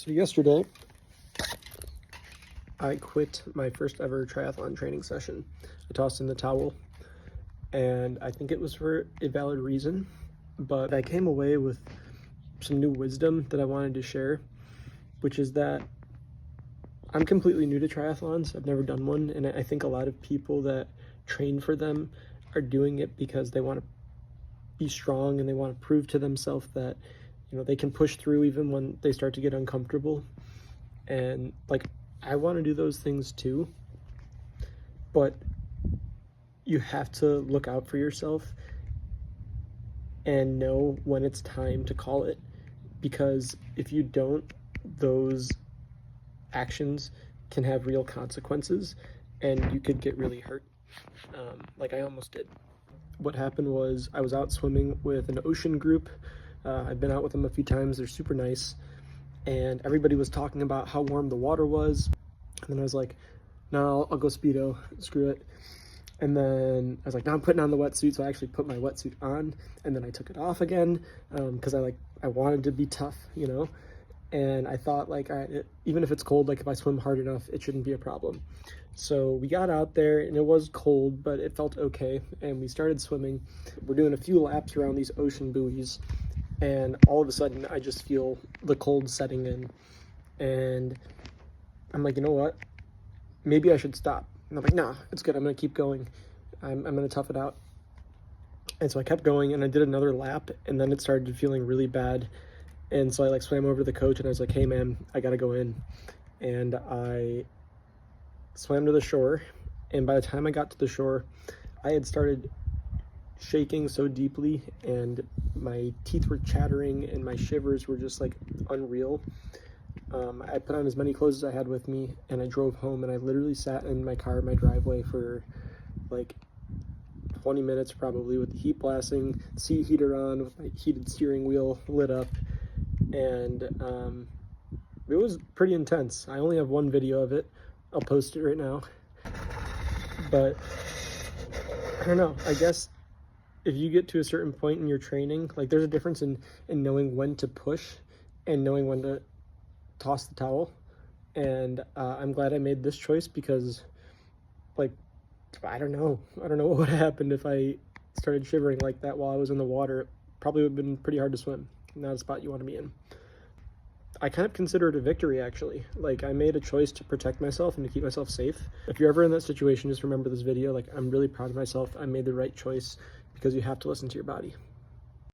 So yesterday, I quit my first ever triathlon training session. I tossed in the towel, and I think it was for a valid reason, but I came away with some new wisdom that I wanted to share, which is that I'm completely new to triathlons. I've never done one, and I think a lot of people that train for them are doing it because they want to be strong and they want to prove to themselves that, you know, they can push through even when they start to get uncomfortable. And like, I want to do those things too, but you have to look out for yourself and know when it's time to call it, because if you don't, those actions can have real consequences and you could get really hurt, like I almost did. What happened was I was out swimming with an ocean group. I've been out with them a few times. They're super nice, and everybody was talking about how warm the water was, and then I was like, no, I'll go Speedo, screw it. And then I was like, no, I'm putting on the wetsuit. So I actually put my wetsuit on, and then I took it off again, because I wanted to be tough, you know. And I thought, like, even if it's cold, like if I swim hard enough, it shouldn't be a problem. So we got out there, and it was cold, but it felt okay, and we started swimming. We're doing a few laps around these ocean buoys, and all of a sudden I just feel the cold setting in, and I'm like, you know what, maybe I should stop. And I'm like, nah, it's good, I'm gonna keep going. I'm gonna tough it out. And so I kept going, and I did another lap, and then it started feeling really bad. And so I like swam over to the coach, and I was like, hey man, I gotta go in. And I swam to the shore, and by the time I got to the shore, I had started shaking so deeply, and my teeth were chattering, and my shivers were just like unreal. I put on as many clothes as I had with me, and I drove home, and I literally sat in my car in my driveway for like 20 minutes probably, with the heat blasting, seat heater on, with my heated steering wheel lit up. And it was pretty intense. I only have one video of it. I'll post it right now. But I don't know, I guess if you get to a certain point in your training, like there's a difference in knowing when to push and knowing when to toss the towel. And I'm glad I made this choice, because like, I don't know what would have happened if I started shivering like that while I was in the water. It probably would have been pretty hard to swim. Not a spot you want to be in. I kind of consider it a victory, actually. Like, I made a choice to protect myself and to keep myself safe. If you're ever in that situation, just remember this video. Like, I'm really proud of myself. I made the right choice, because you have to listen to your body.